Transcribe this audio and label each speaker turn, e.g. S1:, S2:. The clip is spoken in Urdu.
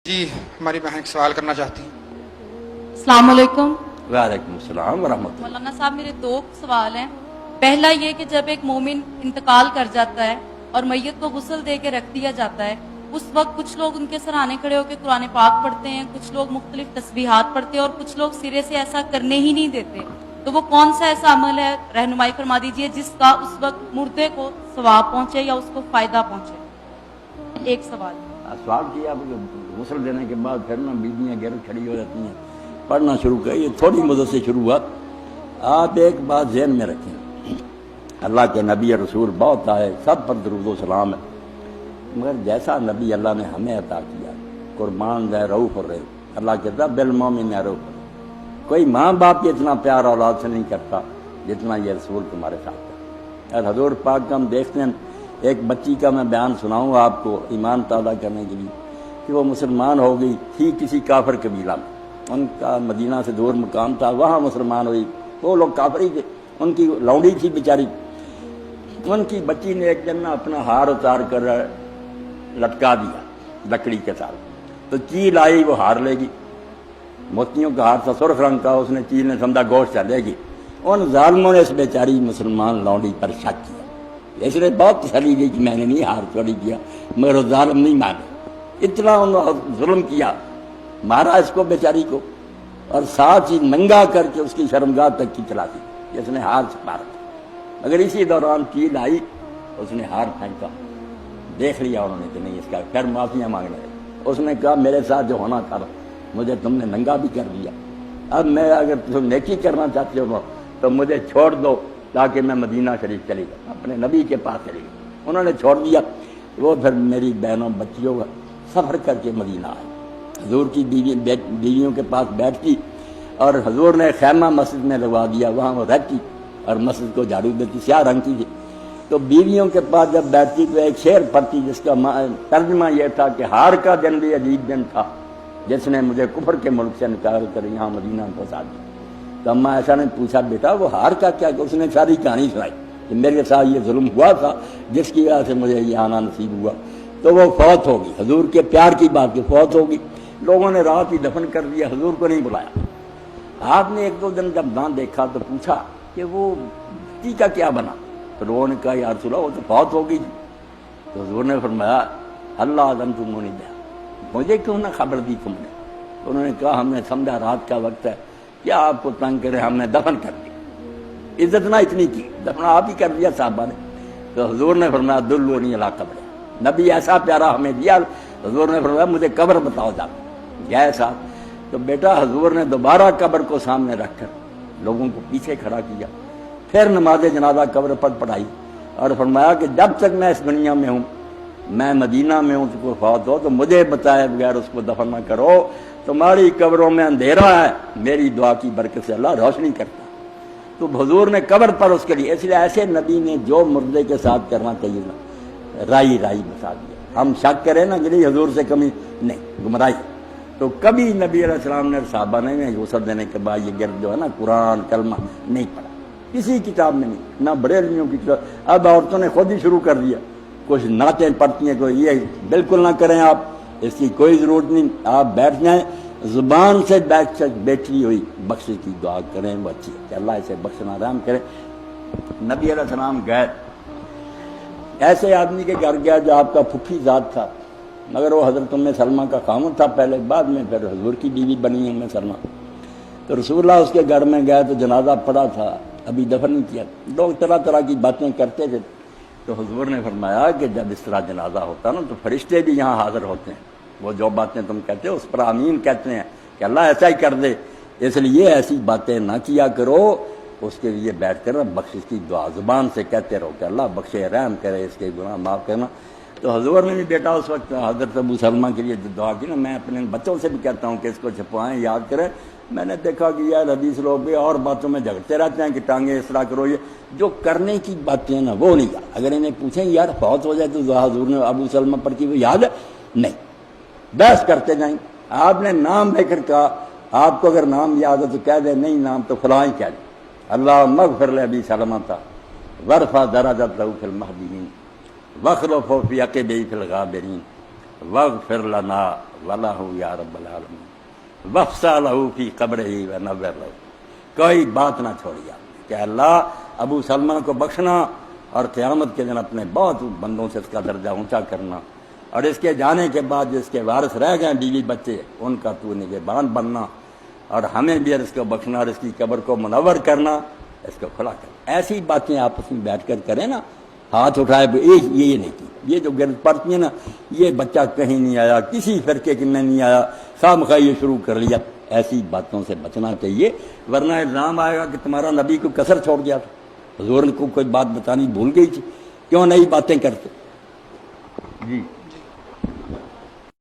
S1: جی ہماری بہن ایک سوال کرنا چاہتی ہیں۔
S2: السلام علیکم
S3: وعلیکم السلام ورحمۃ اللہ۔
S2: مولانا صاحب، میرے دو سوال ہیں۔ پہلا یہ کہ جب ایک مومن انتقال کر جاتا ہے اور میت کو غسل دے کے رکھ دیا جاتا ہے، اس وقت کچھ لوگ ان کے سرانے کھڑے ہو کے قرآن پاک پڑھتے ہیں، کچھ لوگ مختلف تسبیحات پڑھتے ہیں اور کچھ لوگ سرے سے ایسا کرنے ہی نہیں دیتے۔ تو وہ کون سا ایسا عمل ہے، رہنمائی فرما دیجئے، جس کا اس وقت مردے کو ثواب پہنچے یا اس کو فائدہ پہنچے؟ ایک سوال۔
S3: سوال کیا غسل دینے کے بعد پھر نا بیویاں گھر کھڑی ہو جاتی ہیں، پڑھنا شروع کر، یہ تھوڑی مدت سے شروع ہوا۔ آپ ایک بات ذہن میں رکھیں، اللہ کے نبی رسول بہت آئے، سب پر درود و سلام ہے، مگر جیسا نبی اللہ نے ہمیں عطا کیا، قربان ہے رؤوف الرحیم، اللہ کہتا بالمومن رؤوف، کوئی ماں باپ کی اتنا پیار اولاد سے نہیں کرتا جتنا یہ رسول تمہارے ساتھ ہے۔ اور حضور پاک کا ہم دیکھتے ہیں، ایک بچی کا میں بیان سناؤں آپ کو ایمان تازہ کرنے کے لیے، کہ وہ مسلمان ہو گئی تھی کسی کافر قبیلہ میں، ان کا مدینہ سے دور مقام تھا، وہاں مسلمان ہوئی، وہ لوگ کافر ہی تھے، ان کی لونڈی تھی بیچاری، ان کی بچی نے ایک دن اپنا ہار اتار کر لٹکا دیا لکڑی کے ساتھ، تو چیل آئی وہ ہار لے گی، موتیوں کا ہار تھا سرخ رنگ کا، اس نے چیل نے سمجھا گوشت چلے گی، ان ظالموں نے اس بیچاری مسلمان لونڈی پر شک کیا، اس نے بہت تسلی دی کہ میں نے نہیں ہار چوری کیا، مگر ظالم نہیں مانے، اتنا انہوں نے ظلم کیا، مارا اس کو بیچاری کو، اور ساتھ ہی ننگا کر کے اس کی شرمگاہ تک کی چلا دی، اس نے ہار سے مارا، مگر اسی دوران چیل آئی، اس نے ہار پھینکا، دیکھ لیا انہوں نے کہ نہیں اس کا، پھر معافیاں مانگ رہے، اس نے کہا میرے ساتھ جو ہونا تھا مجھے تم نے ننگا بھی کر دیا، اب میں اگر تم نیکی کرنا چاہتے ہو تو مجھے چھوڑ دو تاکہ میں مدینہ شریف چلی جاؤں، اپنے نبی کے پاس چلی گئی، انہوں نے چھوڑ دیا، وہ پھر میری بہنوں بچیوں کا سفر کر کے مدینہ آئے، حضور کی بیویوں کے پاس بیٹھتی، اور حضور نے خیمہ مسجد میں لگوا دیا، وہاں وہ رہتی اور مسجد کو جھاڑو دیتی، سیاہ رنگ کی تھی، تو بیویوں کے پاس جب بیٹھتی تو ایک شعر پڑھتی جس کا ترجمہ یہ تھا کہ ہار کا دن بھی عجیب دن تھا جس نے مجھے کفر کے ملک سے نکال کر یہاں مدینہ پہنچا دیا۔ تو اماں ایسا نے پوچھا بیٹا وہ ہار کا کیا؟ اس نے ساری کہانی سنائی کہ میرے ساتھ یہ ظلم ہوا تھا جس کی وجہ سے مجھے یہ آنا نصیب ہوا، تو وہ فوت ہوگی، حضور کے پیار کی بات کی فوت ہوگی، لوگوں نے رات ہی دفن کر دیا، حضور کو نہیں بلایا۔ آپ نے ایک دو دن جب نہ دیکھا تو پوچھا کہ وہ بچی کا کیا بنا؟ تو لوگوں نے کہا یا رسول اللہ وہ تو فوت ہوگی، تو حضور نے فرمایا اللہ اعلم تم نہیں دیا، مجھے کیوں نہ خبر دی تم نے؟ انہوں نے کہا ہم نے سمجھا رات کا وقت ہے، کیا آپ کو تنگ کرے، ہم نے دفن کر دیا، عزت نہ اتنی کی، دفن آپ ہی کر دیا صحابہ نے۔ تو حضور نے فرمایا دلونی علی قبر، نبی ایسا پیارا ہمیں دیا، حضور نے فرمایا مجھے قبر بتاؤ جا، گئے ساتھ، تو بیٹا حضور نے دوبارہ قبر کو سامنے رکھ کر لوگوں کو پیچھے کھڑا کیا، پھر نماز جنازہ قبر پر پڑھائی، اور فرمایا کہ جب تک میں اس دنیا میں ہوں، میں مدینہ میں ہوں، تو کوئی فوت ہو تو مجھے بتائے بغیر اس کو دفن نہ کرو، تمہاری قبروں میں اندھیرا ہے، میری دعا کی برکت سے اللہ روشنی کرتا۔ تو حضور نے قبر پر اس کے لیے، اس لیے ایسے نبی نے جو مردے کے ساتھ کرنا چاہیے نا، رائی بتا دیا، ہم شک کریں نا کہ حضور سے کمی نہیں، گمراہی، تو کبھی نبی علیہ السلام نے صحابہ نے غسل دینے کے بعد یہ گرد جو ہے نا قرآن کلمہ نہیں پڑھا، کسی کتاب میں نہیں، نہ بڑے علمیوں کی کتاب، اب عورتوں نے خود ہی شروع کر دیا، کچھ نعتیں پڑھتی ہیں، کوئی یہ بالکل نہ کریں آپ، اس کی کوئی ضرورت نہیں، آپ بیٹھ جائیں، زبان سے بیٹھی ہوئی بخشش کی دعا کریں، وہ اچھی ہے کہ اللہ اسے بخشنا رحم کرے۔ نبی علیہ السلام گئے ایسے آدمی کے گھر گیا جو آپ کا پھپھی ذات تھا، مگر وہ حضرت ام سلمہ کا خامن تھا پہلے، بعد میں پھر حضور کی بیوی بنی ام سلمہ، تو رسول اللہ اس کے گھر میں گئے تو جنازہ پڑا تھا، ابھی دفن نہیں کیا، لوگ طرح طرح کی باتیں کرتے تھے، تو حضور نے فرمایا کہ جب اس طرح جنازہ ہوتا نا تو فرشتے بھی یہاں حاضر ہوتے ہیں، وہ جو باتیں تم کہتے ہو اس پر آمین کہتے ہیں کہ اللہ ایسا ہی کر دے، اس لیے ایسی باتیں نہ کیا کرو، اس کے لیے بیٹھ کر بخشش کی دعا زبان سے کہتے رہو کہ اللہ بخشے رحم کرے، اس کے گناہ معاف کرنا۔ تو حضور نے بھی بیٹا اس وقت حضرت ابو سلمہ کے لیے دعا کی نا، میں اپنے بچوں سے بھی کہتا ہوں کہ اس کو چھپوائیں، یاد کریں، میں نے دیکھا کہ یار حدیث لوگ بھی اور باتوں میں جھگڑتے رہتے ہیں کہ ٹانگیں اس طرح کرو، یہ جو کرنے کی باتیں نا وہ نہیں، اگر انہیں پوچھیں یار فوت ہو جائے تو دعا حضور نے ابو سلمہ پر کی وہ یاد ہے نہیں، بحث کرتے جائیں، آپ نے نام لے کر کہا، آپ کو اگر نام یاد ہے تو کہہ دیں، نہیں نام تو فلاں ہی کہہ دیں، اللہ مغفر لابی سلمہ وارفع درجته فی المہدیین واخلفہ فی عقبہ فی الغابرین وغفر لنا ولہ یا رب العالمین وفسا لہو فی قبرہ ونور لہو. کوئی بات نہ چھوڑیا کہ اللہ ابو سلمہ کو بخشنا اور قیامت کے دن اپنے بہت بندوں سے اس کا درجہ اونچا کرنا، اور اس کے جانے کے بعد جس کے وارث رہ گئے بیوی بچے ان کا تو نگہبان بننا، اور ہمیں بھی اس کو بخشنا اور اس کی قبر کو منور کرنا، اس کو کھلا کرنا. ایسی باتیں آپس میں بیٹھ کر کریں نا، ہاتھ اٹھائے یہ نہیں کی. یہ جو گرد پڑتی ہیں نا، یہ بچہ کہیں نہیں آیا، کسی فرقے کے میں نہیں آیا، خواہ مخواہ یہ شروع کر لیا، ایسی باتوں سے بچنا چاہیے، ورنہ الزام آئے گا کہ تمہارا نبی کو کسر چھوڑ گیا تھا، حضور کو کوئی بات بتانی بھول گئی تھی، کیوں نئی باتیں کرتے. جی